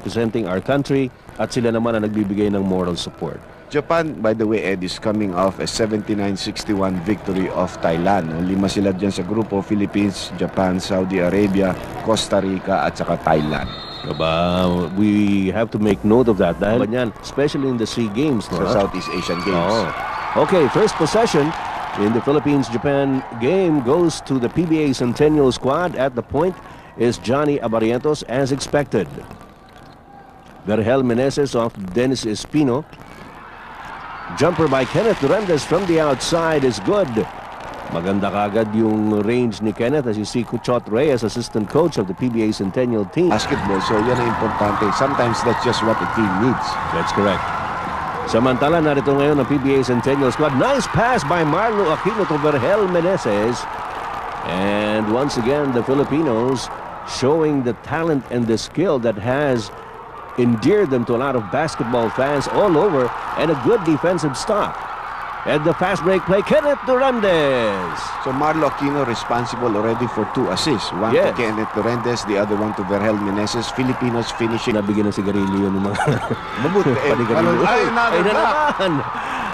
representing our country at sila naman ang nagbibigay ng moral support. Japan, by the way, Ed, is coming off a 79-61 victory of Thailand. 5 sila dyan sa grupo: Philippines, Japan, Saudi Arabia, Costa Rica, at saka Thailand. We have to make note of that dahil yan, especially in the SEA Games. Sa Southeast Asian Games. Okay, first possession in the Philippines-Japan game goes to the PBA Centennial squad. At the point is Johnny Abarrientos as expected. Vergel Meneses off Dennis Espino. Jumper by Kenneth Duremdes from the outside is good. Maganda kagad yung range ni Kenneth, as you see Kuchot Reyes, assistant coach of the PBA Centennial team. Basketball, so yan ang importante. Sometimes that's just what the team needs. That's correct. Samantala, narito ngayon ang PBA Centennial squad. Nice pass by Marlou Aquino to Vergel Meneses. And once again, the Filipinos showing the talent and the skill that has endeared them to a lot of basketball fans all over, and a good defensive stop. And the fast break play, Kenneth Duremdes. So Marlou Aquino responsible already for 2 assists. One to Kenneth Duremdes, the other one to Vergel Meneses. Filipinos finishing. Nabigyan ng sigarilyo ng mga mabuti.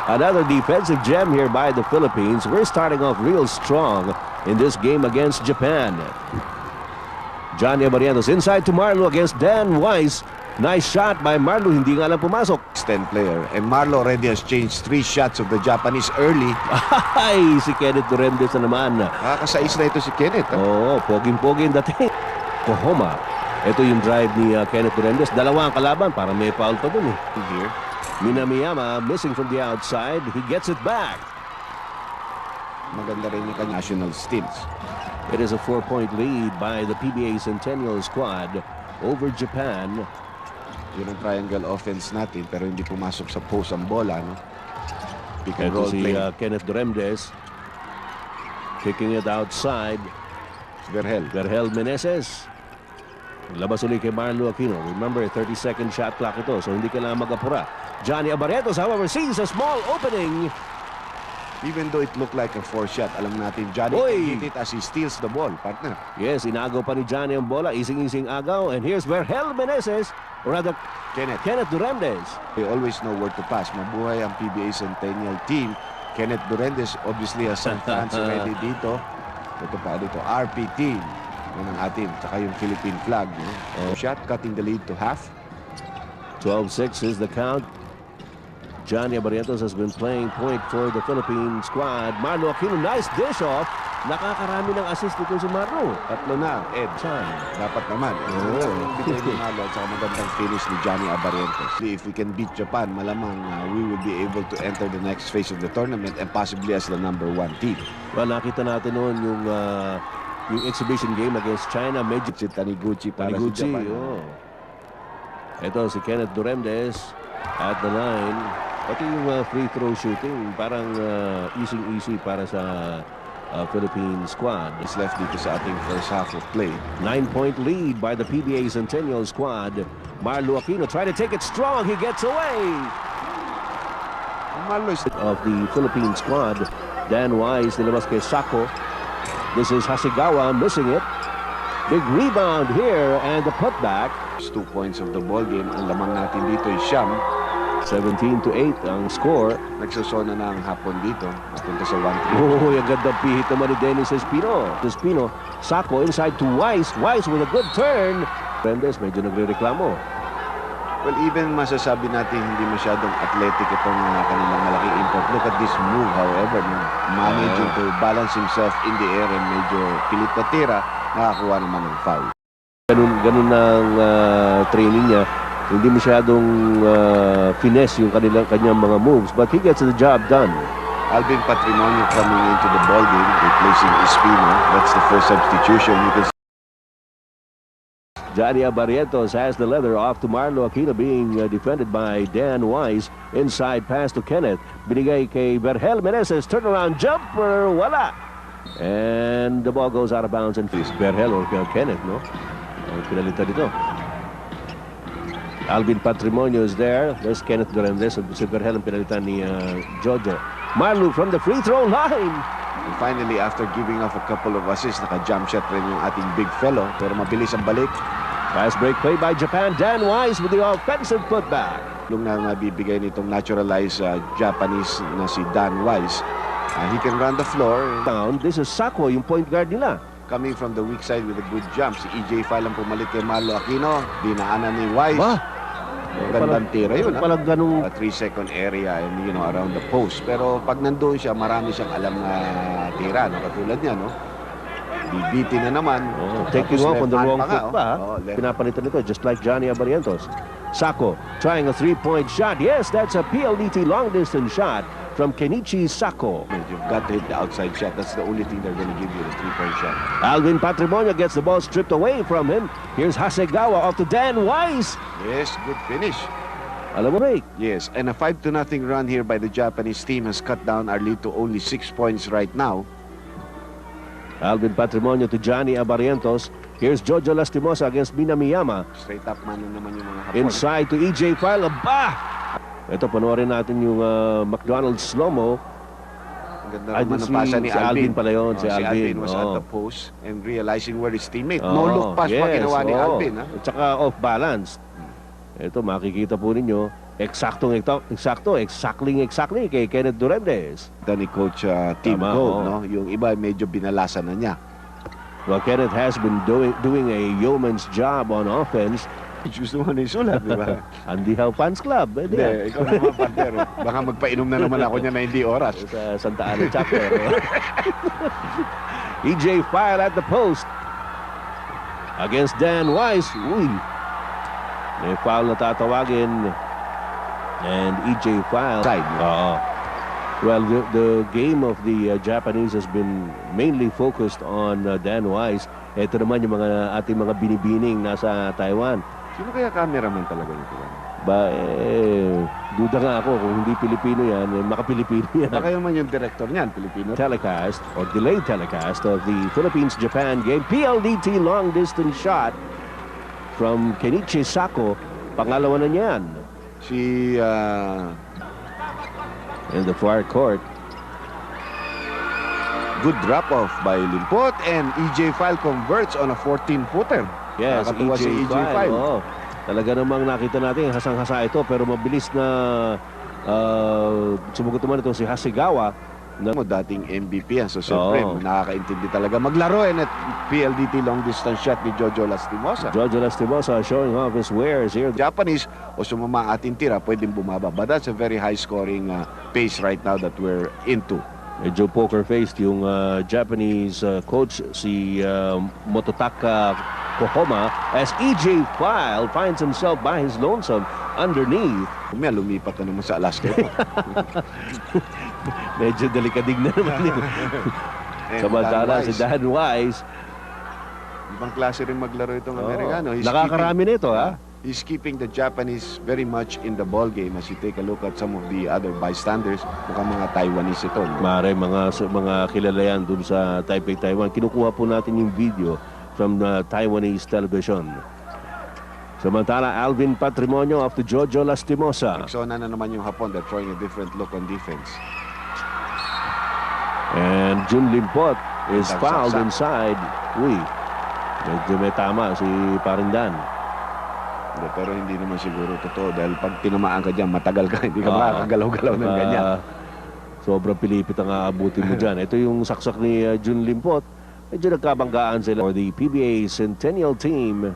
Another defensive gem here by the Philippines. We're starting off real strong in this game against Japan. Johnny Abarrientos inside to Marlou against Dan Weiss. Nice shot by Marlou, hindi nga lang pumasok. 10 player, and Marlou already has changed 3 shots of the Japanese early. Ay, si Kenneth Duremdes na naman. Nakakasais na ito si Kenneth. Oo, poging-poging dating. Kohoma. Ito yung drive ni Kenneth Duremdes. Dalawa ang kalaban, parang may foul pa dun eh. Here. Minamiyama missing from the outside. He gets it back. Maganda rin yung national steals. It is a 4-point lead by the PBA Centennial squad over Japan. Yun ang triangle offense natin, pero hindi pumasok sa post ang bola, no? Pick and Ito roll si play. Kenneth Duremdes kicking it outside. Vergel Meneses. Labas ulit kay Marlou Aquino. Remember, 30-second shot clock ito, so hindi kailangan mag-apura. Johnny Abarrientos, however, sees a small opening. Even though it looked like a 4 shot, alam natin Johnny can hit it as he steals the ball, partner. Yes, inagaw pa ni Johnny ang bola. Ising-ising agaw. And here's Vergel Meneses, or rather, Kenneth Duremdes. They always know where to pass. Mabuhay ang PBA Centennial team. Kenneth Duremdes obviously has some fans already dito. Ito pa dito, RP team. Yan ang atin. Tsaka yung Philippine flag. Shot, cutting the lead to half. 12-6 is the count. Johnny Abarrientos has been playing point for the Philippine squad. Marlou Aquino, nice dish off. Nakakarami ng assist dito si Marlou. 3 na, Ed. Dapat naman. Bigay ni Marlou at saka magandang finish ni Johnny Abarrientos. If we can beat Japan, malamang we will be able to enter the next phase of the tournament and possibly as the #1 team. Well, nakita natin noon yung exhibition game against China. Medyo si Taniguchi para sa Japan. Ito si Kenneth Duremdes at the line. Pati yung free throw shooting, parang easy para sa Philippine squad. It's left dito sa ating first half of play. 9-point lead by the PBA Centennial squad. Marlou Aquino trying to take it strong. He gets away. Of the Philippine squad, Dan Weiss, nilabas kay Sako. This is Hasegawa missing it. Big rebound here and the putback. 2 points of the ball game. Ang lamang natin dito ay siyam. 17-8 ang score. Nagsosona na ang hapon dito. Napunta sa 1-3. Oh, yung gandang pihit naman ni Dennis Espino. Espino, Sako inside to Weiss. Weiss with a good turn. Duremdes medyo nagre-reklamo. Well, even masasabi natin hindi masyadong athletic itong kanilang malaking import. Look at this move, however. Managing to balance himself in the air and medyo pilit na tira, nakakuha naman ng foul. Ganun ang training niya. Hindi masyadong finesse yung kanyang mga moves, but he gets the job done. Alvin Patrimonio coming into the ball game, replacing Espino. That's the first substitution. You can Johnny Abarrientos has the leather off to Marlou Aquino, being defended by Dan Weiss. Inside pass to Kenneth. Binigay kay Vergel Meneses. Turnaround jumper. Wala. And the ball goes out of bounds. And Vergel or Kenneth, no? Ang pinalitan dito. Alvin Patrimonio is there. There's Kenneth Duremdes. Si Vergel ang pinalitan ni Jojo. Marlou from the free throw line. And finally, after giving off a couple of assists, naka-jump shot rin yung ating big fellow. Pero mabilis ang balik. Fast break play by Japan. Dan Wise with the offensive putback. Yung na nabibigay nitong naturalized Japanese na si Dan Wise. He can run the floor. Down. This is Sako, yung point guard nila. Coming from the weak side with a good jump. Si EJ Feihl ang pumalit kay Marlou Aquino. Dinaanan ni Wise. Ba? Gandang tira yun. Palag ganung 3-second area and around the post. Pero pag nandoon siya, marami siyang alam na tira. No? Katulad niya, no? Bibiti na naman. Taking off on the wrong foot pa. left. Pinapalitan nito just like Johnny Abarrientos. Sako trying a three-point shot. Yes, that's a PLDT long-distance shot from Kenichi Sako. You've got to hit the outside shot. That's the only thing they're going to give you, the three-point shot. Alvin Patrimonio gets the ball stripped away from him. Here's Hasegawa off to Dan Wise. Yes, good finish. Alam mo, break. Yes, and a 5-0 run here by the Japanese team has cut down our lead to only 6 points right now. Alvin Patrimonio to Johnny Abarrientos. Here's Jojo Lastimosa against Minamiyama. Straight up man naman yung mga Hapon. Inside to EJ Feihl. Bah! Ito, panoorin natin yung McDonald's slow-mo. Ang ganda naman ng pasa ni si Alvin pala yun. Si Alvin was at the post and realizing where his teammate. No look pass pa yes, ginawa ni Alvin. Ha? At saka off-balance. Ito, makikita po ninyo. Exactly kay Kenneth Duremdes. Ito ni Coach Team Tama, Gold. No? Yung iba medyo binalasan na niya. Well, Kenneth has been doing a yeoman's job on offense. Gusto mo na isulat, di ba? Andy Howe Fans Club. Hindi, ikaw naman, partner. Baka magpainom na naman ako niya na hindi oras. Sa Santa Ana chapter. EJ Feihl at the post. Against Dan Wise. Uy. May foul na tatawagin. And EJ Feihl. Side. Well, the game of the Japanese has been mainly focused on Dan Wise. Ito naman yung ating mga binibining nasa Taiwan. Sino kaya cameraman talaga nito? Duda nga ako kung hindi Pilipino yan, maka-Pilipino yan. Baka naman yung director niyan, Pilipino. Telecast or delayed telecast of the Philippines-Japan game. PLDT long-distance shot from Kenichi Sako. Pangalawa na niyan. Si in the far court. Good drop-off by Limpot and EJ Feihl converts on a 14-footer. Yes, Nakakatuwa si EJ Feihl. Talaga namang nakita natin hasang-hasa ito pero mabilis na sumugot naman ito si Hasegawa. Dating MVP yan. So siyempre nakakaintindi talaga maglaro and at PLDT long distance shot ni Jojo Lastimosa. Jojo Lastimosa showing off his wares here. Japanese o sumama ang ating tira pwedeng bumaba. But that's a very high scoring pace right now that we're into. Medyo poker-faced yung Japanese coach si Mototaka Kohoma as EJ Feihl finds himself by his lonesome underneath. May lumipat na naman sa Alaska ito. Medyo delikadig na naman yun. Samantala si Dan Wise. Ibang klase rin maglaro itong Amerikano. Nakakarami nito, ha? He's keeping the Japanese very much in the ball game. As you take a look at some of the other bystanders, mukhang mga Taiwanese ito. No? Mare, mga kilala yan dun sa Taipei, Taiwan. Kinukuha po natin yung video from the Taiwanese television. Samantala, Alvin Patrimonio of the Jojo Lastimosa. Nagsona na naman yung Hapon. They're throwing a different look on defense. And Jun Limpot is fouled inside. Uy, medyo may tama si Parindan. Pero hindi naman siguro totoo dahil pag tinamaan ka dyan, matagal ka, hindi ka makakagalaw-galaw ng ganyan. Sobrang pilipit ang aabutin mo dyan. Ito yung saksak ni Jun Limpot. Medyo nagkabanggaan sila for the PBA Centennial team.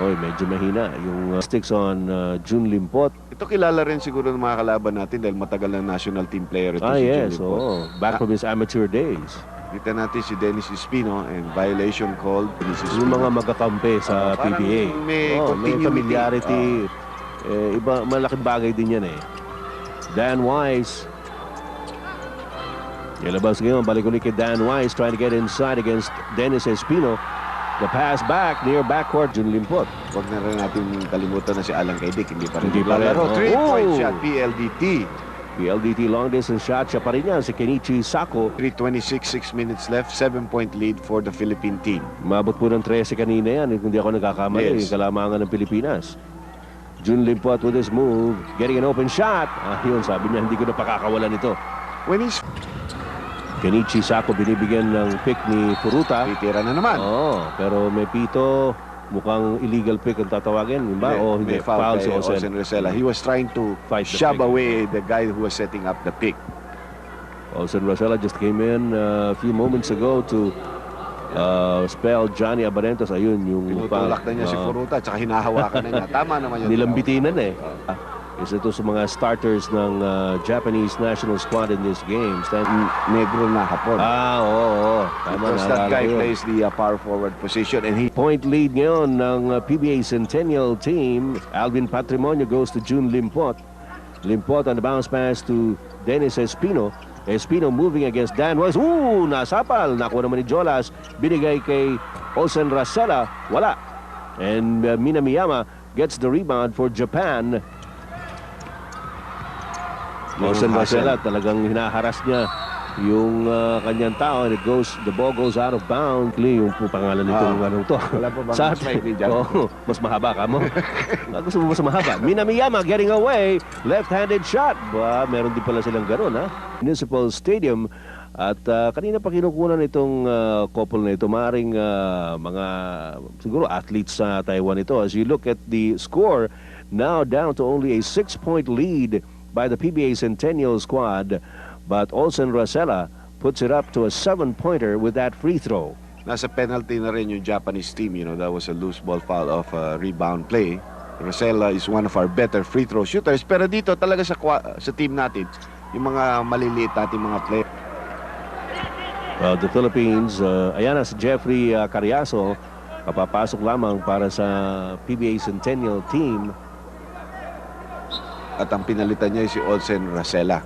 Oy, medyo mahina yung sticks on Jun Limpot. Ito kilala rin siguro ng mga kalaban natin dahil matagal na national team player ito si yes, Jun Limpot. Back from his amateur days. Kita natin si Dennis Espino and violation called. Yung mga magkakampi sa PBA. May familiarity. Iba, malaking bagay din yan eh. Dan Wise. Ilabas ngayon, balik ulit kay Dan Wise trying to get inside against Dennis Espino. The pass back near backcourt, Jun Limpot. Huwag na rin natin kalimutan na si Allan Caidic. Hindi pa rin. Laro. 3-point shot, PLDT. PLDT long distance shot. Siya pa rin yan, si Kenichi Sako. 3:26, 6 minutes left. 7-point lead for the Philippine team. Mabot po ng 13 kanina yan. Kung di ako nagkakamali, Yes. yung kalamangan ng Pilipinas. Jun Limpot with his move. Getting an open shot. Yun, sabi niya, hindi ko na pakakawalan ito. When he's Kenichi Sako binibigyan ng pick ni Furuta. Titira na naman. Pero may pito. Mukhang illegal pick ang tatawagin. Ba? O hindi, foul si Olsen Racela. He was trying to shove away the guy who was setting up the pick. Olsen Racela just came in a few moments ago to spell Johnny Abarrientos. Ayun yung tinutulak na niya si Furuta at saka hinahawakan na niya. Tama naman yun. Nilambitinan eh. Isa ito sa mga starters ng Japanese national squad in this game. Negro na hapon. Oo. Tama, because that guy plays the power forward position and he... Point lead ngayon ng PBA Centennial team. Alvin Patrimonio goes to Jun Limpot. Limpot on the bounce pass to Dennis Espino. Espino moving against Dan Wise. Nasapal. Nakuha naman ni Jolas. Binigay kay Olsen Racela. Wala. And Minamiyama gets the rebound for Japan. Olsen Racela talagang hinaharas niya yung kanyang tao, and the ball goes out of bounds. Yung pangalan nitong anong to. Wala pa bang mas maikli dyan? Mas mahaba ka mo. Gusto mo mas mahaba. Minamiyama getting away. Left-handed shot. Meron din pala silang gano'n, ha? Municipal Stadium. At kanina pa kinukunan itong couple na ito. Maring mga siguro athletes sa Taiwan ito. As you look at the score, now down to only a 6-point lead by the PBA Centennial squad, but Olsen Racela puts it up to a 7-pointer with that free throw. Nasa penalty na rin yung Japanese team. That was a loose ball foul of rebound play. Racela is one of our better free throw shooters, pero dito talaga sa team natin, yung mga maliliit natin mga player. The Philippines, ayan na si Jeffrey Cariaso, kapapasok lamang para sa PBA Centennial team. At ang pinalitan niya si Olsen Racela.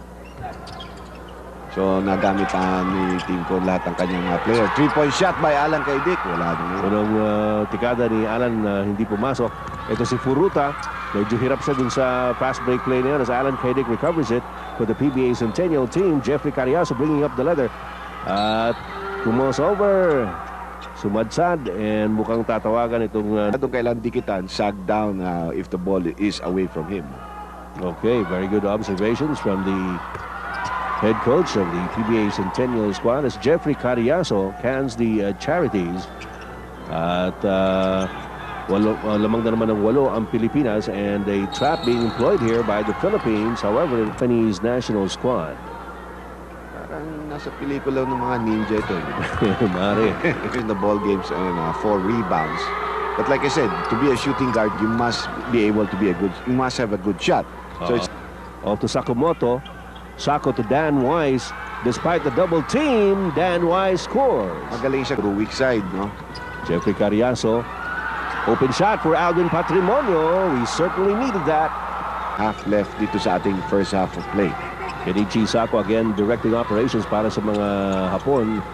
So nagamit ni Team Con lahat ng kanyang player. 3-point shot by Allan Caidic. Wala naman. Unang tikada ni Allan hindi pumasok. Ito si Furuta. Medyo hirap siya dun sa fast break play na yun as Allan Caidic recovers it for the PBA Centennial team. Jeffrey Cariaso bringing up the leather. At tumos over. Sumadsad and mukhang tatawagan itong... Itong kailan dikitan, sag down if the ball is away from him. Okay, very good observations from the head coach of the PBA Centennial squad as Jeffrey Cariaso cans the charities. At lamang na naman ng 8 ang Pilipinas, and a trap being employed here by the Philippines. However, the Japanese national squad. Parang nasa pelikula ng mga ninja ito. Mare. In the ball games and 4 rebounds. But like I said, to be a shooting guard, you must be able to you must have a good shot. So it's off to Sakamoto. Sako to Dan Wise. Despite the double team, Dan Wise scores. Magaling siya through weak side, no? Jeffrey Cariaso. Open shot for Alvin Patrimonio. We certainly needed that. Half left dito sa ating first half of play. Kenichi Sako again directing operations para sa mga Hapon.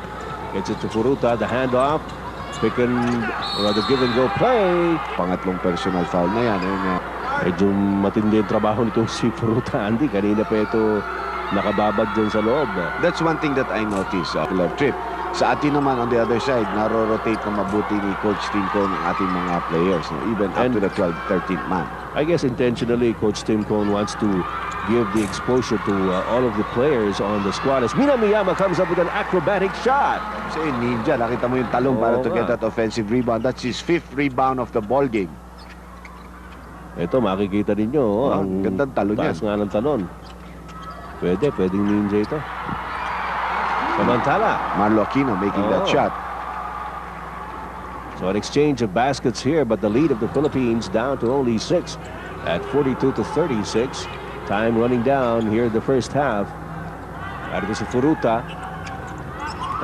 Gets it to Furuta. The handoff. Pick and rather give and go play. Pangatlong personal foul na yan. Medyo matindi ang trabaho nitong si Furuta, Andy. Kanina pa ito nakababad dyan sa loob. That's one thing that I noticed sa trip. Sa atin naman on the other side, naro-rotate na mabuti ni Coach Timco ng ating mga players, even up to the 12th, 13th man. I guess intentionally, Coach Timco wants to give the exposure to all of the players on the squad as Minamiyama comes up with an acrobatic shot. Say ninja, nakita mo yung talong para to get that offensive rebound. That's his 5th rebound of the ball game. Ito makikita ninyo, ang gandang talon niya. Taas nga ng talon. Pwedeng ninja ito. Samantala, Marlou Aquino making that shot. So an exchange of baskets here, but the lead of the Philippines down to only 6 at 42-36. Time running down here in the first half. At ito si Furuta.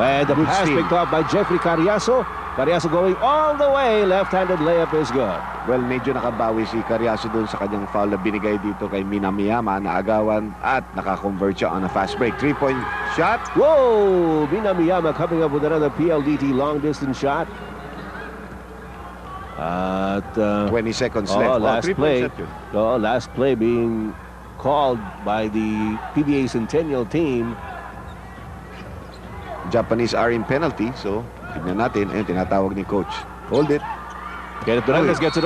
And the pass picked off by Jeffrey Cariaso. Cariaso going all the way. Left-handed layup is good. Well, medyo nakabawi si Cariaso doon sa kanyang foul na binigay dito kay Minamiyama na agawan at nakakonvert siya on a fast break. 3-point shot. Whoa! Minamiyama coming up with another PLDT long-distance shot. At 20 seconds left. Last play being called by the PBA Centennial team. Japanese are in penalty, so tignan natin. Ayun, tinatawag ni Coach. Hold it. Kenneth Duremdes gets it.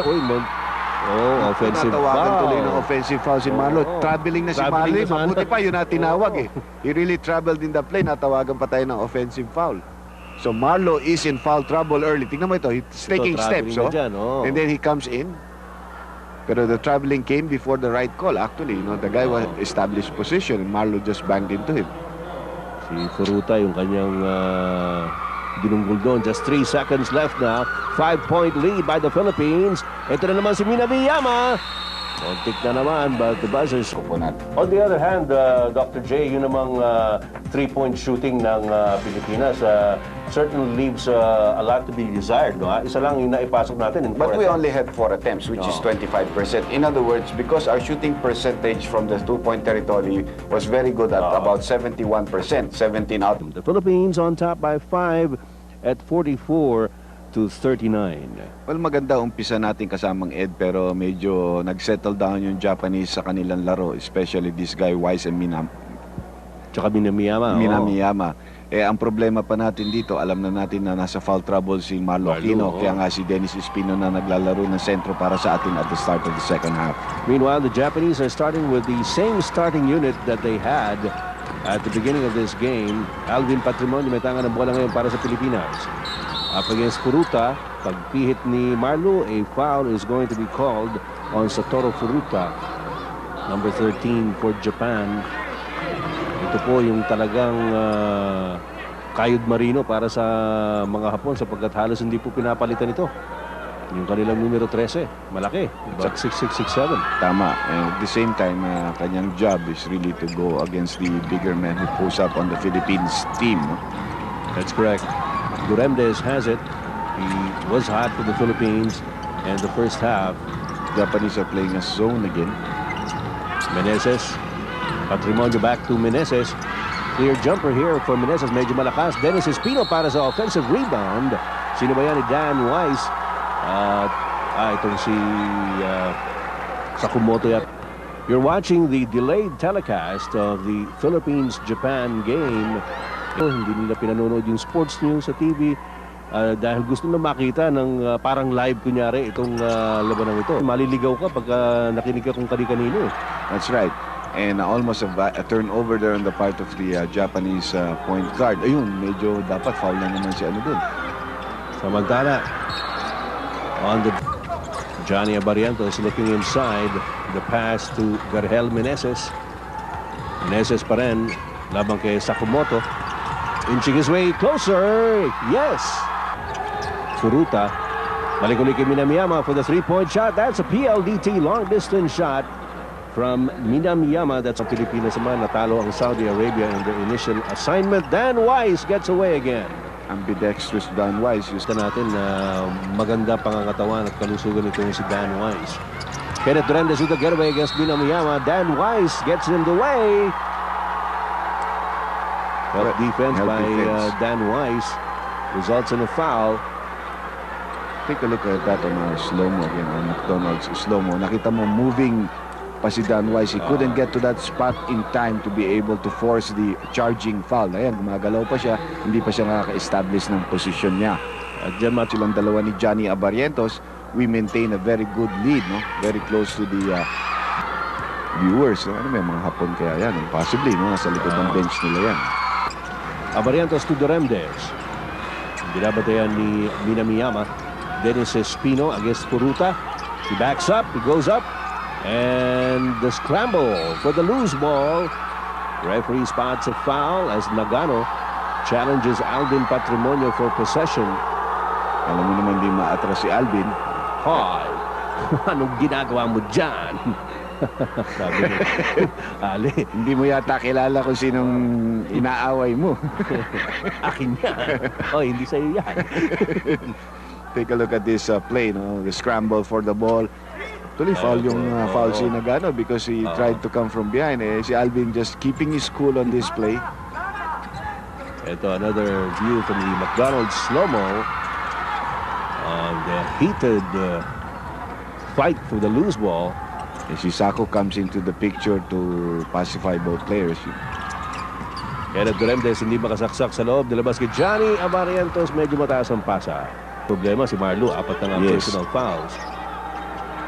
Oh, offensive Natawagan foul. tuloy ng offensive foul si Marlou. Traveling na si Traveling Marlou. na sana. Mabuti pa yun na tinawag eh. He really traveled in the play. Natawagan pa tayo ng offensive foul. So Marlou is in foul trouble early. Tingnan mo ito. He's taking steps. traveling na dyan, oh. And then he comes in. Pero the traveling came before the right call. Actually, the guy was established position and Marlou just banged into him. Si Furuta, yung kanyang dinunggol doon. Just 3 seconds left now. 5-point lead by the Philippines. Ito na naman si Minamiyama. Kontik na naman, but the buzzers. On the other hand, Dr. J, yun namang 3-point shooting ng Pilipinas certainly leaves a lot to be desired. No? Isa lang yung naipasok natin. But we only had 4 attempts, which is 25%. In other words, because our shooting percentage from the 2-point territory was very good at about 71%, 17 out. The Philippines on top by 5 at 44-39. Well, maganda umpisa natin kasamang Ed, pero medyo nag-settle down yung Japanese sa kanilang laro, especially this guy Wise and Tsaka Minamiyama. Minamiyama. Ang problema pa natin dito, alam na natin na nasa foul trouble si Marlou Aquino. Kaya nga si Dennis Espino na naglalaro ng sentro para sa atin at the start of the second half. Meanwhile, the Japanese are starting with the same starting unit that they had at the beginning of this game. Alvin Patrimonio may tanga ng bola ngayon para sa Pilipinas. Up against Furuta, pagpihit ni Marlou, a foul is going to be called on Satoru Furuta, number 13 for Japan. Ito po yung talagang kayod marino para sa mga Hapon sapagkat halos hindi po pinapalitan ito. Yung kanilang numero 13, malaki. About 6'6", 6'7". Tama. And at the same time, kanyang job is really to go against the bigger men who pose up on the Philippines team. That's correct. Duremdes has it. He was hot for the Philippines and the first half. Japanese are playing a zone again. Meneses. Patrimonio back to Meneses. Clear jumper here for Meneses. Medyo malakas. Dennis Espino para sa offensive rebound. Sino ba yan ni Dan Wise? Itong si Sakumoto yan. You're watching the delayed telecast of the Philippines-Japan game. Hindi nila pinanonood yung sports news sa TV dahil gusto na makita ng parang live kunyari itong labanang ito. Maliligaw ka pag nakinig ka kung kani-kanino. That's right. And almost a turnover there on the part of the Japanese point guard. Ayun, medyo dapat foul na naman si ano dun. Samantala, on the Johnny Abarrientos looking inside. The pass to Vergel Meneses. Meneses pa rin labang kay Sakumoto. Inching his way closer. Yes. Furuta. Balik-ulit kay Minamiyama for the 3-point shot. That's a PLDT long-distance shot from Minamiyama. That's ang Pilipinas naman. Natalo ang Saudi Arabia in their initial assignment. Dan Wise gets away again. Ambidextrous Dan Wise. Gusto natin na maganda pangangatawan at kalusugan itong si Dan Wise. Kenneth Duremdes with the getaway against Minamiyama. Dan Wise gets in the way. Help defense by Dan Wise results in a foul. Take a look at that on our slow-mo again, on McDonald's slow-mo. Nakita mo moving pa si Dan Wise. He couldn't get to that spot in time to be able to force the charging foul. Ayan, gumagalaw pa siya. Hindi pa siya nakaka-establish ng position niya. At dyan match silang dalawa ni Johnny Abarrientos. We maintain a very good lead, no? Very close to the viewers. No? Ano may mga Hapon kaya yan? Possibly, no? Nasa likod ng bench nila yan. Abarrientos to Duremdes. Binabatayan ni Minamiyama. Dennis Espino against Furuta. He backs up. He goes up. And the scramble for the loose ball. Referee spots a foul as Nagano challenges Alvin Patrimonio for possession. Alam mo naman di maatras si Alvin. Hoy, anong ginagawa mo dyan? Sabi niya, Ali, Hindi mo yata kilala kung sinong inaaway mo. akin yan. Oh, hindi sa'yo yan. Take a look at this play, no? The scramble for the ball. Tuloy foul yung foul si Nagano because he tried to come from behind. Si Alvin just keeping his cool on this play. Ito, another view from the McDonald's slow-mo on the heated fight for the loose ball. Si Sako comes into the picture to pacify both players. Kenneth Duremdes hindi makasaksak sa loob. Nilabas kay Johnny Abarrientos. Medyo mataas ang pasa. Problema si Marlou. 4 na nga personal fouls.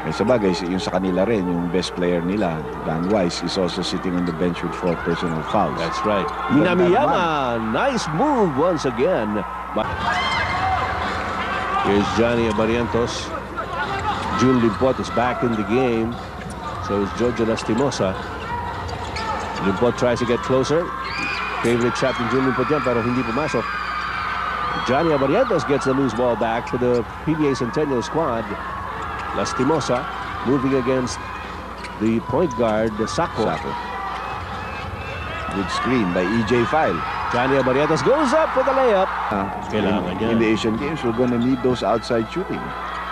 Eh, sa bagay, yung sa kanila rin, yung best player nila, Dan Wise, is also sitting on the bench with 4 personal fouls. That's right. Minamiyama, nice move once again. Here's Johnny Abarrientos. Jun Limpot is back in the game. So is Jojo Lastimosa. Limpot tries to get closer. Favorite shot ng Jun Limpot yan, pero hindi pumasok. Johnny Abarrientos gets the loose ball back to the PBA Centennial squad. Lastimosa moving against the point guard, Sako. Good screen by EJ Feihl. Johnny Abarrientos goes up for the layup. Kailangan In the Asian Games, we're gonna need those outside shooting.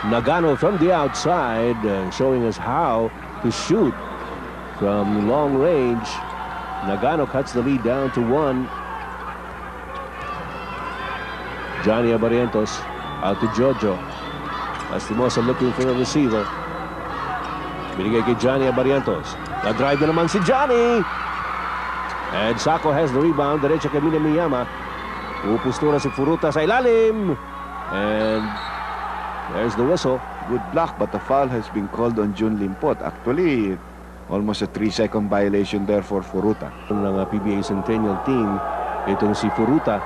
Nagano from the outside, showing us how to shoot from long range. Nagano cuts the lead down to 1. Johnny Abarrientos out to Jojo. Lastimosa looking for a receiver. Binigay kay Johnny Abarrientos. Na-drive na naman si Johnny. And Sako has the rebound. Diretso kay Minamiyama. Pupustura si Furuta sa ilalim. And there's the whistle. Good block, but the foul has been called on Jun Limpot. Actually, almost a 3-second violation there for Furuta. Ng PBA Centennial team, itong si Furuta.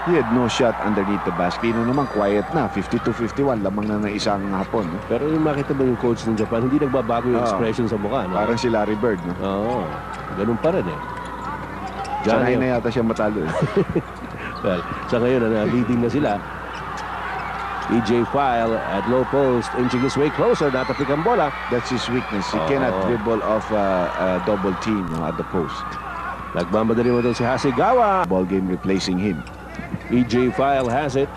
He had no shot underneath the basket. Espino naman quiet na, 52-51, lamang na ng isang hapon. No? Pero yung makita mo yung coach ng Japan, hindi nagbabago yung expression sa mukha. No? Parang si Larry Bird. No? Oo, ganun pa rin eh. Sanay na yata siya matalo. Well, sa ngayon, leading na sila. EJ Feihl at low post, inching his way closer, natapik ang bola. That's his weakness. He cannot dribble off a double team at the post. Nagmamadali mo doon si Hasegawa. Ball game replacing him. EJ Feihl has it.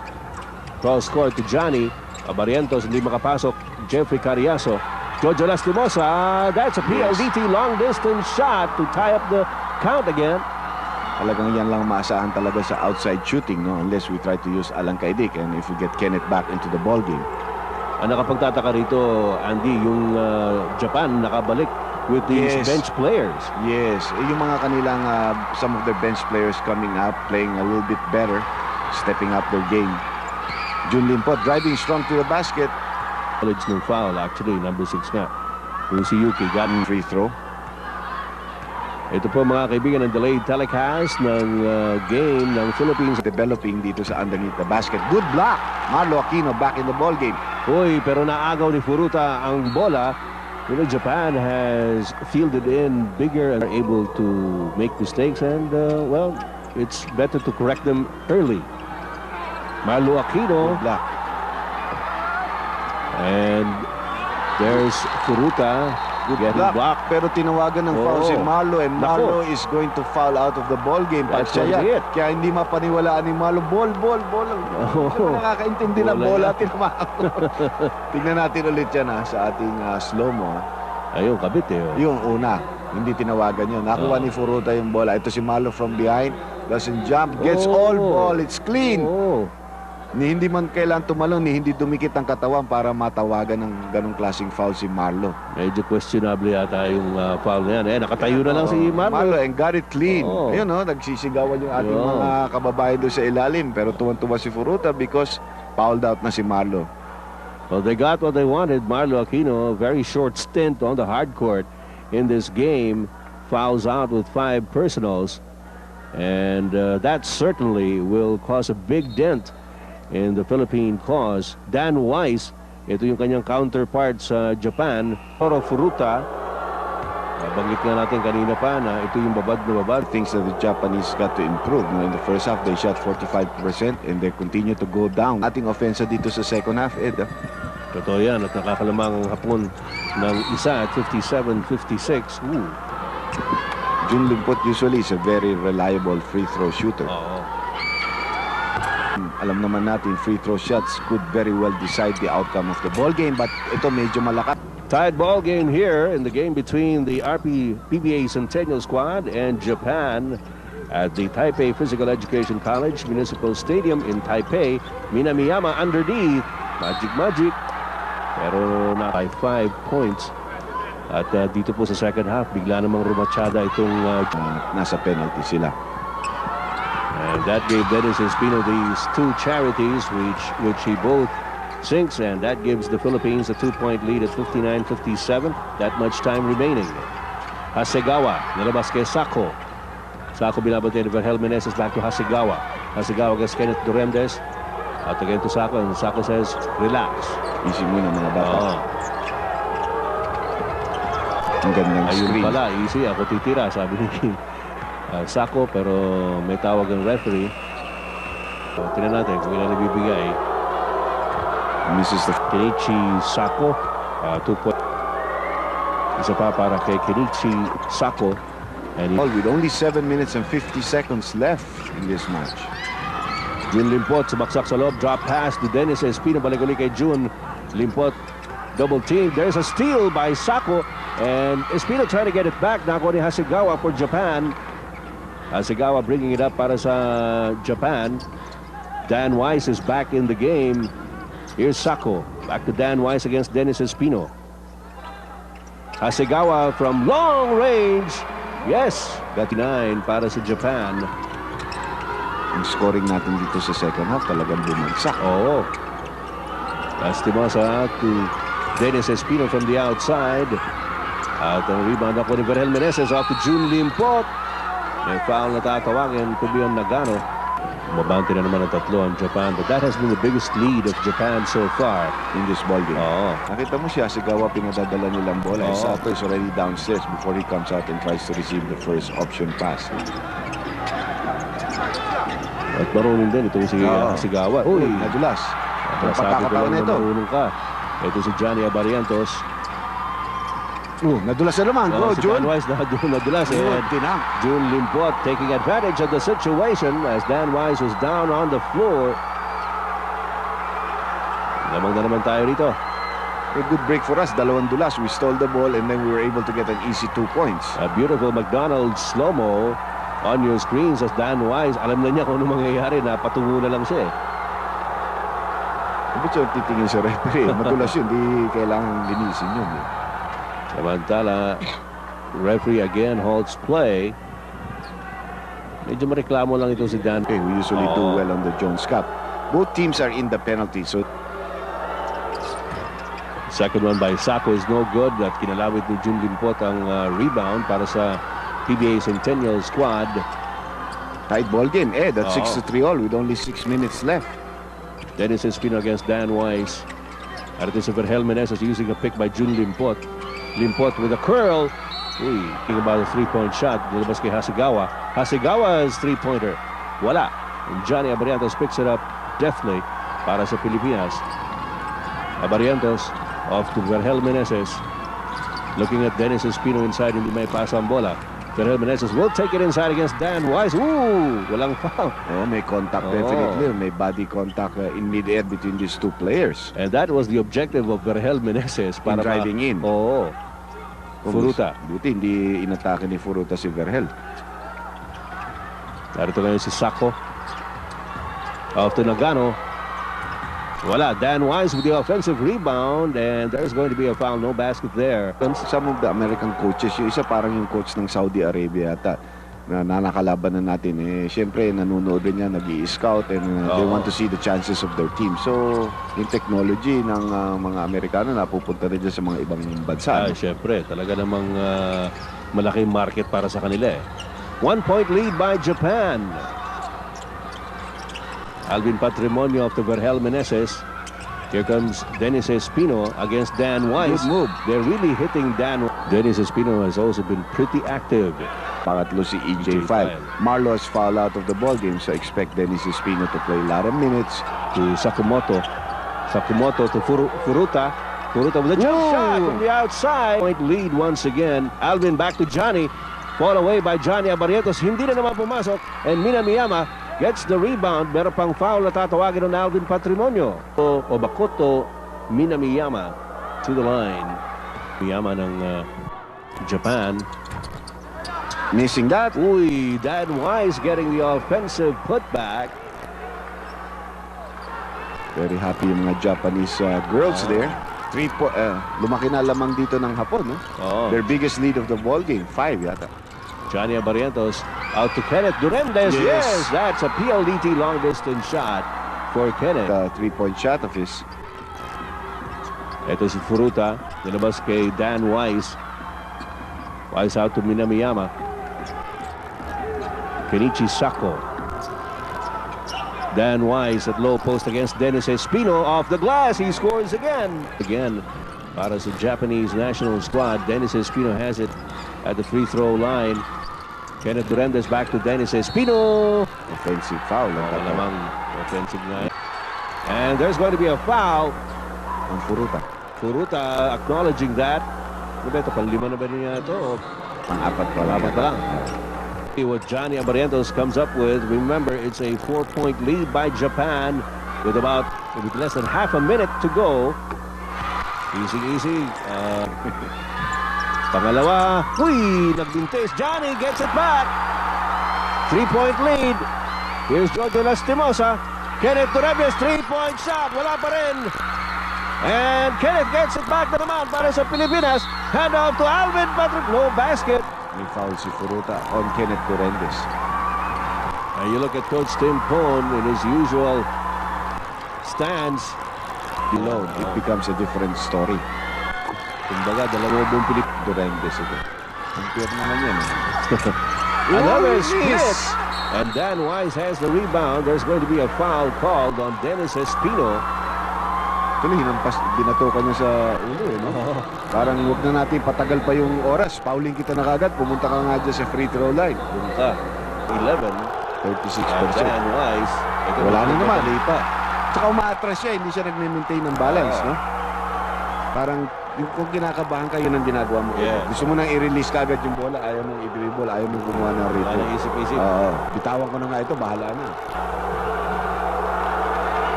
Cross court to Johnny. Abarrientos hindi makapasok. Jeffrey Cariaso. Jojo Lastimosa. That's a PLDT long distance shot to tie up the count again. Talagang yan lang maasahan talaga sa outside shooting, no? Unless we try to use Allan Caidic and if we get Kenneth back into the ball game. Ang nakapagtataka rito, Andy, yung Japan nakabalik with these bench players. Yes, yung mga kanilang some of their bench players coming up, playing a little bit better, stepping up their game. Jun Limpot driving strong to the basket. College ng foul actually, number 6 nga. Yung si Yuki got free throw. Ito po mga kaibigan ang delayed telecast ng game ng Philippines. Developing dito sa underneath the basket. Good block. Marlou Aquino back in the ball game. Uy, pero naagaw ni Furuta ang bola. You know, Japan has fielded in bigger and are able to make mistakes and, well, it's better to correct them early. Marlou Aquino. Good block. And there's Furuta. Good block. Pero tinawagan ng foul si Marlou and Marlou is going to foul out of the ball game. Kaya hindi mapaniwalaan ni Marlou. Ball. Nakakaintindi ng bola. Tingnan natin ulit yan sa ating slow-mo. Ayun, kabit eh. Yung una, hindi tinawagan yun. Nakuha ni Furuta yung bola. Ito si Marlou from behind. Doesn't jump. Gets all ball. It's clean. Ni hindi man kailan tumalon, ni hindi dumikit ang katawan para matawagan ng ganong klaseng foul si Marlou. Medyo questionable yata yung foul na yan. Nakatayo na lang si Marlou. And got it clean. Ayun, nagsisigawan yung ating mga kababayan doon sa ilalim. Pero tuwan-tuwa si Furuta because fouled out na si Marlou. Well, they got what they wanted. Marlou Aquino, a very short stint on the hard court in this game, fouls out with 5 personals. And that certainly will cause a big dent in the Philippine cause. Dan Wise, ito yung kanyang counterpart sa Japan. Toro Furuta, banggit nga natin kanina pa na ito yung babad na babad. Things that the Japanese got to improve. In the first half, they shot 45% and they continue to go down. Ating offensa dito sa second half, Ed. Totoo yan at nakakalamang hapon ng isa at 57-56. Jun Limpot usually is a very reliable free throw shooter. Alam naman natin, free throw shots could very well decide the outcome of the ball game, but ito medyo malakas. Tied ball game here in the game between the PBA Centennial squad and Japan at the Taipei Physical Education College Municipal Stadium in Taipei. Minamiyama underneath. Magic. Pero na by 5 points. At dito po sa second half, bigla namang rumatsyada itong nasa penalty sila. And that gave Dennis Espino these 2 charities which he both sinks, and that gives the Philippines a 2-point lead at 59-57. That much time remaining. Hasegawa, nalabas kay Sako. Sako binabati ni Vergel Meneses, back to Hasegawa. Hasegawa against Kenneth Duremdes. At again to Sako, and Sako says, relax. Easy muna mga bata. Ang gandang Ayun screen. pala, easy. Ako titira, sabi ni Sako, pero may tawag ang referee. So, tingnan natin kung ilan nabibigay. Misses the Kenichi Sako, 2 point. Isa pa para kay Kenichi Sako. And with only 7 minutes and 50 seconds left in this match. Jun Limpot sumaksak sa loob, drop pass to Dennis Espino, balik ulit kay Jun Limpot. Double team. There's a steal by Sako, and Espino trying to get it back. Nako ni Hasegawa for Japan. Hasegawa bringing it up para sa Japan. Dan Weiss is back in the game. Here's Sako. Back to Dan Weiss against Dennis Espino. Hasegawa from long range. Yes, that 9 para sa Japan. Ang scoring natin dito sa second half talagang bumagsak. Oh, Lastimosa to Dennis Espino from the outside. At ang rebound ako ni Vergel Meneses off to Jun Limpot. May foul na tatawagin to be on Nagano. Mabante na naman ang tatlo ang Japan, but that has been the biggest lead of Japan so far In this ball game. Oo. Nakita mo siya, Hasegawa, pinadadala nilang bola. Oo. Sato is already downstairs before he comes out and tries to receive the first option pass. At marunong din itong si Hasegawa. Uy, nadulas. sabi ko Pagkakataon lang na na ito. marunong ka. Ito si Johnny Abarrientos. Nadulas na naman. Go, Si Jun. Dan Weiss nadulas. And Tinang. Jun Limpot taking advantage of the situation as Dan Weiss was down on the floor. Lamang na naman tayo rito. A good break for us. Dalawang dulas. We stole the ball and then we were able to get an easy 2 points. A beautiful McDonald's slow-mo on your screens as Dan Weiss. Alam na niya kung ano mangyayari, na patungo na lang siya eh. Ba't siya titingin sa referee? Madulas yun. Di kailangan linisin yun. Samantala, referee again halts play. Medyo mareklamo lang ito si Dan. Okay, we usually do well on the Jones Cup. Both teams are in the penalty. So Second one by Sako is no good. At kinalawit ni Jun Limpot ang rebound para sa PBA Centennial squad. tight ball game. That's 6-3 all with only 6 minutes left. Dennis Espino against Dan Weiss. At ito si Vergel Meneses using a pick by Jun Limpot. Limpot with a curl. Uy, thinking about a 3-point shot. Nilabas kay Hasegawa. Hasegawa's 3-pointer. Wala. And Johnny Abarrientos picks it up deftly para sa Pilipinas. Abarrientos off to Vergel Meneses. Looking at Dennis Espino inside, hindi may pasa ang bola. Vergel Meneses will take it inside against Dan Weiss. Ooh, walang foul. May contact definitely. May body contact in mid-air between these two players. And that was the objective of Vergel Meneses para driving in. Oo. Furuta. Buti hindi inatake ni Furuta si Vergel. Narito ngayon si Sako. Off to Nagano. Wala. Dan Weiss with the offensive rebound, and there's going to be a foul. No basket there. Some of the American coaches, yung isa parang yung coach ng Saudi Arabia yata, na nakakalaban na natin. Siyempre, nanonood rin niya, nag-i-scout, and they want to see the chances of their team. So, yung technology ng mga Amerikano napupunta rin dyan sa mga ibang bansa. Siyempre, talaga namang malaking market para sa kanila. 1-point lead by Japan. Alvin Patrimonio of the Vergel Meneses. Here comes Dennis Espino against Dan Weiss. Good move. They're really hitting Dan. Dennis Espino has also been pretty active. Pangatlo si EJ Feihl. Marlou has fouled out of the ball game, so expect Dennis Espino to play a lot of minutes. To Sakamoto. Sakamoto to Furuta. Furuta with a jump shot from the outside. Point lead once again. Alvin back to Johnny. Fall away by Johnny Abarrientos. Hindi na naman pumasok. And Minamiyama gets the rebound. Meron pang foul na tatawagin ng Alvin Patrimonio. Obakoto Minamiyama to the line. Miyama ng Japan. Missing that. Uy, Dan Weiss getting the offensive putback. Very happy yung mga Japanese girls there. Lumaki na lamang dito ng Hapon. Their biggest lead of the ball game, 5 yata. Johnny Abarrientos out to Kenneth Duremdes. Yes, that's a PLDT long distance shot for Kenneth. The 3-point shot of his. Ito si Furuta. Nilabas kay Dan Wise. Wise out to Minamiyama. Kenichi Sako. Dan Wise at low post against Dennis Espino. Off the glass. He scores again. Para sa Japanese national squad. Dennis Espino has it at the free throw line. Kenneth Duremdes back to Dennis Espino. Offensive foul. Malamang offensive na. And there's going to be a foul. Ang Furuta. Furuta acknowledging that. Ano ba ito? Panlima na ba niya ito? Pang-apat pa lang. Apat pa lang. What Johnny Abarrientos comes up with. Remember, it's a 4-point lead by Japan with less than half a minute to go. Easy. Pangalawa. Uy! Nagbintis. Johnny gets it back. 3-point lead. Here's Jojo Lastimosa. Kenneth Duremdes, 3-point shot. Wala pa rin. And Kenneth gets it back na naman para sa Pilipinas. Hand off to Alvin Patrimonio. No basket. May foul si Furuta on Kenneth Duremdes. And you look at Coach Tim Pone in his usual stance. Below, it becomes a different story. Kumbaga, dalawang Pilip Duremdes ito. Compare naman yan. Another split. And Dan Wise has the rebound. There's going to be a foul called on Dennis Espino. Actually, binatokan niya sa ulo. No? Parang huwag na natin patagal pa yung oras. Fouling kita na kagad. Pumunta ka nga dyan sa free throw line. Punta. 11. 36%. Dan Wise. Wala na naman. Pa. Tsaka umaatras siya. Hindi siya nag-maintain ng balance. No? Parang kung kinakabahan ka, yun ang ginagawa mo. Yeah. Gusto mo nang i-release kagad yung bola. Ayaw mong i-dribble. Ayaw mong gumawa ng Wala rhythm. na isip-isip. Bitawan ko na nga ito. Bahala na.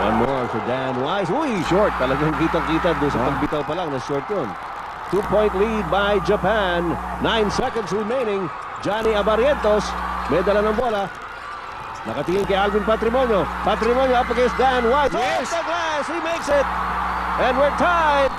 One more for Dan Wise. Uy, short. Talagang kitang-kita doon sa pagbitaw pa lang na short yun. 2-point lead by Japan. 9 seconds remaining. Johnny Abarrientos. May dala ng bola. Nakatingin kay Alvin Patrimonio. Patrimonio up against Dan Wise. Yes! Off the glass. He makes it. And we're tied.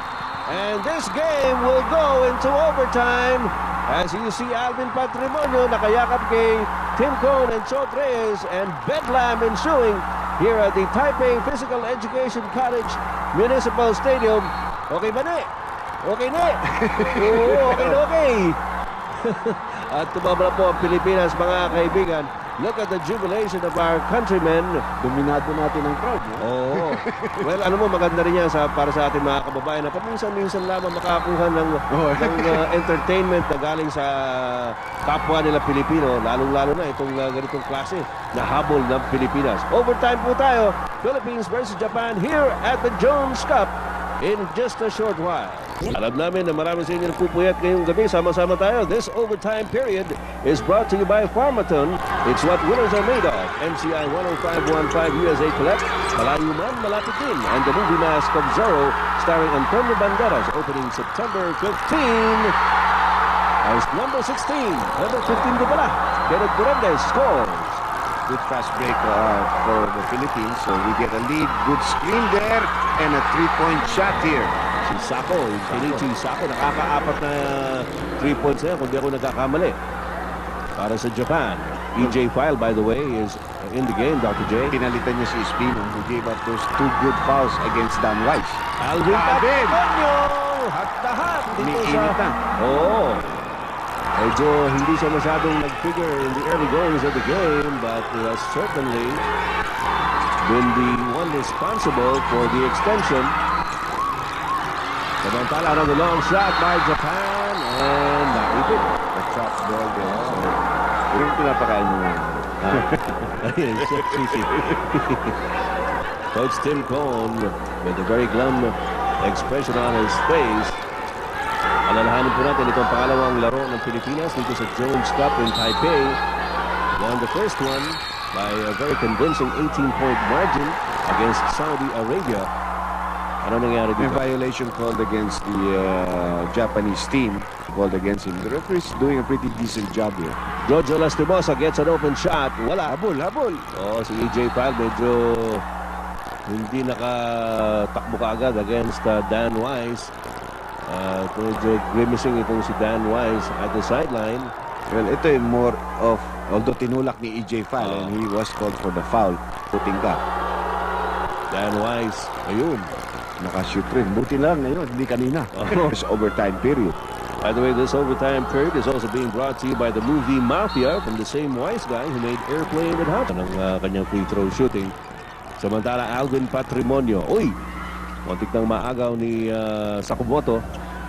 And this game will go into overtime. As you see Alvin Patrimonio nakayakap kay Tim Cone and Chot Reyes. And bedlam ensuing here at the Taipei Physical Education College Municipal Stadium. Okay ba na? Okay na. Oo, okay. At tumabla po ang Pilipinas, mga kaibigan. Look at the jubilation of our countrymen. Dominado natin ang crowd. No? Oo. Well, ano mo, maganda rin yan para sa ating mga kababayan na paminsan-minsan lamang makakuha ng entertainment na galing sa kapwa nila Pilipino, lalong-lalo na itong ganitong klase na habol ng Pilipinas. Overtime po tayo. Philippines versus Japan here at the Jones Cup in just a short while. Alam namin na marami sa inyo nagpupuyat ngayong gabi. Sama-sama tayo. This overtime period is brought to you by Pharmaton. It's what winners are made of. MCI 10515 USA Collect. Malayo man, malapit din. And the movie Mask of Zorro starring Antonio Banderas opening September 15. As number 16. Number 15 din pala. Kenneth Duremdes scores. Good fast break for the Philippines. So we get a lead. Good screen there. And a 3-point shot here. Si Sako, Kenichi Sako, nakaka-apat na 3 points na kung di ako nagkakamali. Para sa Japan. EJ Feihl, by the way, is in the game, Dr. J. Pinalitan niya si Espino, who gave up those 2 good fouls against Dan Wise. Alvin Patrimonio! Hot na hot! Umiinit na. Oo. Medyo hindi siya masyadong nag-figure in the early goings of the game, but he has certainly been the one responsible for the extension. Samantala, another long shot by Japan, and naipit. A trap ball there. So, yung pinapakain mo nga. Coach Tim Cone with a very glum expression on his face. Alalahanin po natin itong pangalawang laro ng Pilipinas dito sa Jones Cup in Taipei. Won the first one by a very convincing 18-point margin against Saudi Arabia. Ano nangyari dito? May violation called against the Japanese team. Called against him. The referee is doing a pretty decent job here. Jojo Lastimosa gets an open shot. Wala. Habol. Oh, si EJ Feihl medyo hindi nakatakbo kaagad against Dan Wise. Medyo grimacing itong si Dan Wise at the sideline. Well, ito ay more of, although tinulak ni EJ Feihl and he was called for the foul, puting ka. Dan Wise, ayun. Nakashoot rin. Buti lang ngayon, hindi kanina. Oh. It's overtime period. By the way, this overtime period is also being brought to you by the movie Mafia from the same wise guy who made Airplane It Happen ng kanyang free throw shooting. Samantala, Alvin Patrimonio. Uy! Muntik nang maagaw ni Sakamoto.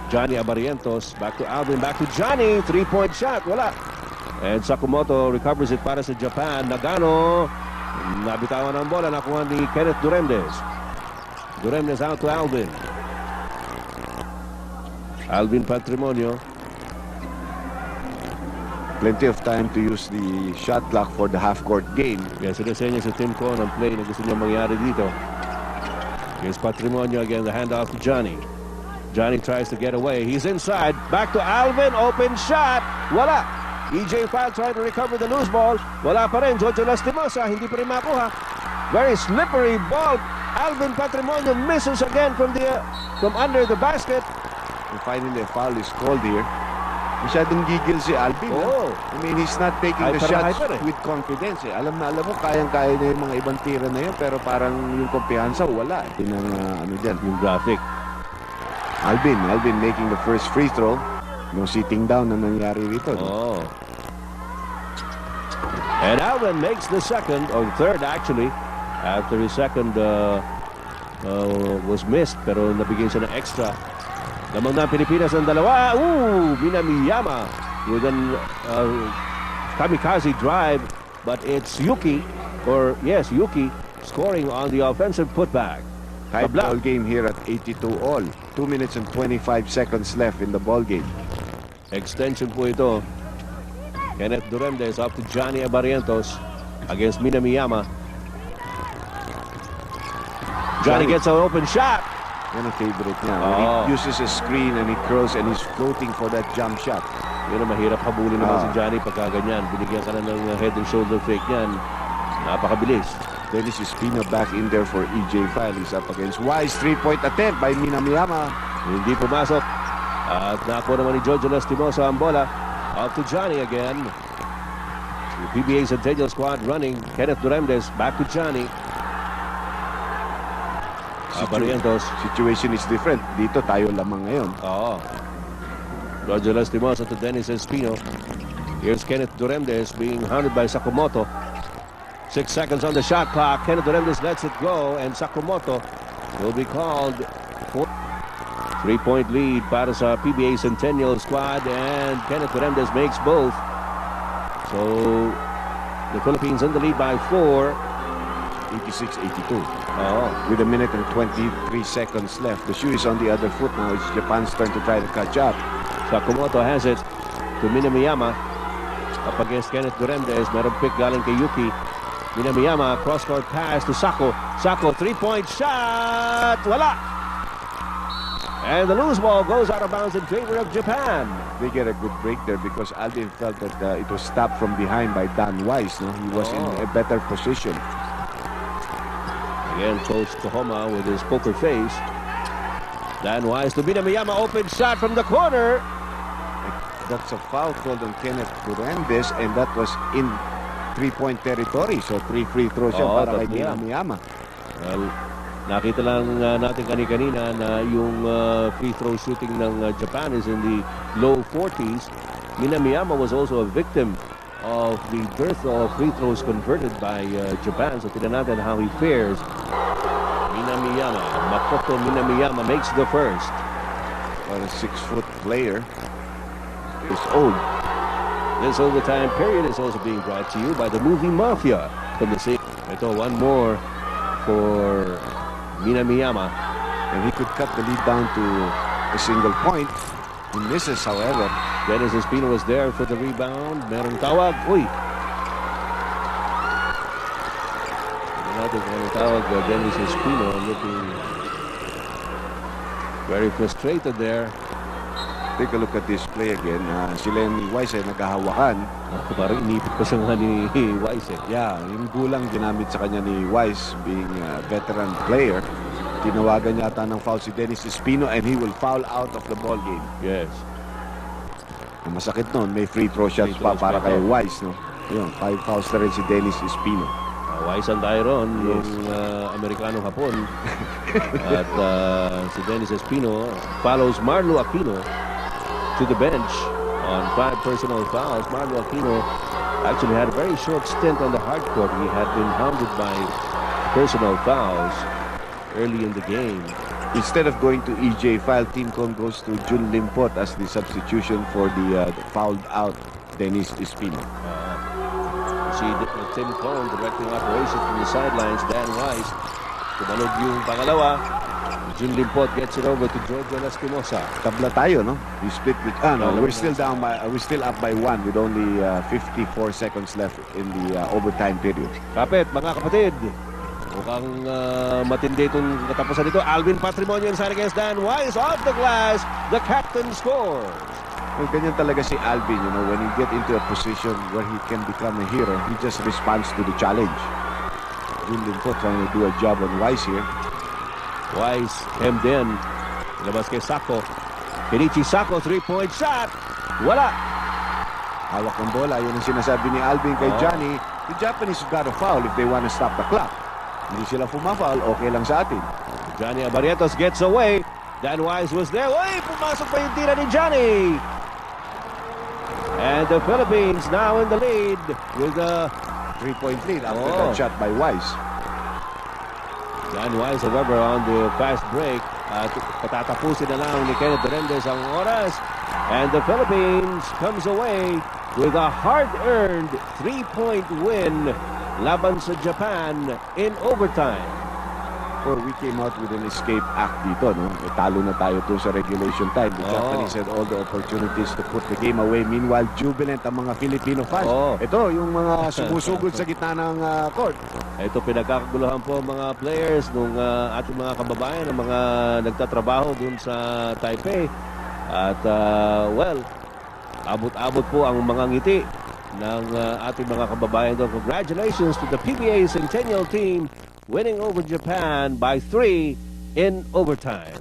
Johnny Abarrientos. Back to Alvin. Back to Johnny. 3-point shot. Wala. And Sakamoto recovers it para sa Japan. Nagano. Nabitawan ang bola. Nakuha ni Kenneth Duremdes. Duremdes out to Alvin. Alvin Patrimonio. Plenty of time to use the shot clock for the half-court game. Yes, sinasenya sa team ko ng play na gusto niya mangyari dito. Here's Patrimonio again, the handoff to Johnny. Johnny tries to get away. He's inside. Back to Alvin. Open shot. Wala. EJ Feihl trying to recover the loose ball. Wala pa rin. Jojo Lastimosa. Hindi pa rin makuha. Very slippery ball. Alvin Patrimonio misses again from under the basket. And finally, a foul is called here. Masyadong gigil si Alvin. Oh. I mean, he's not taking the shots with confidence. Alam na alam mo, kayang-kaya na yung mga ibang tira na yun, pero parang yung kumpiyansa, wala. Ito ng ano dyan, yung graphic. Alvin making the first free throw. No sitting down na nangyari rito. Oh. And Alvin makes the second, or third actually, after his second was missed, pero nabigyan siya ng extra. Lamang na Pilipinas ang dalawa. Minamiyama with an kamikaze drive, but it's Yuki scoring on the offensive putback. Tight ball game here at 82 all. 2 minutes and 25 seconds left in the ball game. Extension po ito. Kenneth Duremdes up to Johnny Abarrientos against Minamiyama. Johnny gets an open shot. Yan ang favorite niya. He uses a screen and he curls and he's floating for that jump shot. Yun ang mahirap habulin naman si Johnny pagka ganyan. Binigyan ka na ng head and shoulder fake niyan. Napakabilis. Dennis Espino back in there for EJ Feihl. He's up against Wise. 3-point attempt by Minamiyama. Hindi pumasok. At nakuha naman ni Jojo Lastimosa ang bola. Up to Johnny again. The PBA Centennial squad running. Kenneth Duremdes back to Johnny. Abarrientos. Situation is different. Dito tayo lamang ngayon. Oo. Jojo Lastimosa to Dennis Espino. Here's Kenneth Duremdes being hounded by Sakamoto. 6 seconds on the shot clock. Kenneth Duremdes lets it go, and Sakamoto will be called for 3-point lead para sa PBA Centennial squad, and Kenneth Duremdes makes both. So the Philippines in the lead by 4. 86-82. Oh. With a minute and 23 seconds left. The shoe is on the other foot now. It's Japan's turn to try to catch up. Sakamoto has it to Minamiyama. Up against Kenneth Duremdes. Meron pick galing kay Yuki. Minamiyama, cross-court pass to Sako. Sako, 3-point shot! Wala! And the loose ball goes out of bounds in favor of Japan. They get a good break there because Alvin felt that it was stopped from behind by Dan Wise. No? He was in a better position. Again, Coach Kahoma with his poker face. Dan Wise to Minamiyama, open shot from the corner. That's a foul called on Kenneth Duremdes, and that was in 3-point territory. So 3 free throws para kay Minamiyama. Well, nakita lang natin kanina na yung free throw shooting ng Japan is in the low 40s. Minamiyama was also a victim of the dearth of free throws converted by Japan. So tignan natin how he fares. Minamiyama, Makoto Minamiyama makes the first. For a 6-foot player, is old. This overtime period is also being brought to you by the movie Mafia from the same. Ito, one more for Minamiyama. And he could cut the lead down to a single point. He misses, however. Dennis Espino was there for the rebound. Merong tawag. Uy! Natin kung anong tawag. Dennis Espino looking very frustrated there. Take a look at this play again. Sila ni Wise ay naghahawakan. Parang inipit pa siya nga ni Wise. Yeah, yung gulang ginamit sa kanya ni Wise being a veteran player. Tinawagan yata ng foul si Dennis Espino and he will foul out of the ball game. Yes. Ang masakit nun, may free throw shots pa para kay Wise. No? Yun, 5 fouls na rin si Dennis Espino. Wise and Iron, yung Amerikano Hapon. At si Dennis Espino follows Marlou Aquino to the bench on 5 personal fouls. Marlou Aquino actually had a very short stint on the hard court. He had been hounded by personal fouls early in the game. Instead of going to EJ Feihl, Team Con goes to Jun Limpot as the substitution for the fouled out Dennis Espino. Si Tim Cone directing operations from the sidelines. Dan Wise tumalog yung pangalawa. Jun Limpot gets it over to Jojo Lastimosa. Tabla tayo, no? We split with we're still down by we're still up by 1 with only 54 seconds left in the overtime period. Kapit, mga kapatid. Mukhang matindi itong katapusan nito. Alvin Patrimonio inside against Dan Wise. Off the glass, the captain scores. Well, ganyan talaga si Alvin, you know, when he get into a position where he can become a hero, he just responds to the challenge. Jun Limpot trying to do a job on Wise here. Wise hemmed in. Labas kay Sako. Kenichi Sako, 3-point shot. Wala. Hawak ng bola. Yun ang sinasabi ni Alvin kay Johnny. The Japanese got a foul if they want to stop the clock. Hindi sila fumafoul, okay lang sa atin. Johnny Abarrientos gets away. Dan Wise was there. Uy, pumasok pa yung tira ni Johnny. And the Philippines now in the lead with a 3-point lead after that shot by Wise. Dan Wise, however, on the fast break. Patatapusin na lang ni Kenneth Duremdes ang oras. And the Philippines comes away with a hard-earned 3-point win laban sa Japan in overtime. Or we came out with an escape act dito, no? Talo na tayo to sa regulation time. The Japanese had all the opportunities to put the game away. Meanwhile, jubilant ang mga Filipino fans. Ito, yung mga sumusugod sa gitna ng court. Ito, pinagkakaguluhan po mga players nung ating mga kababayan, ang mga nagtatrabaho dun sa Taipei. At, well, abot-abot po ang mga ngiti ng ating mga kababayan doon. Congratulations to the PBA Centennial team winning over Japan by 3 in overtime.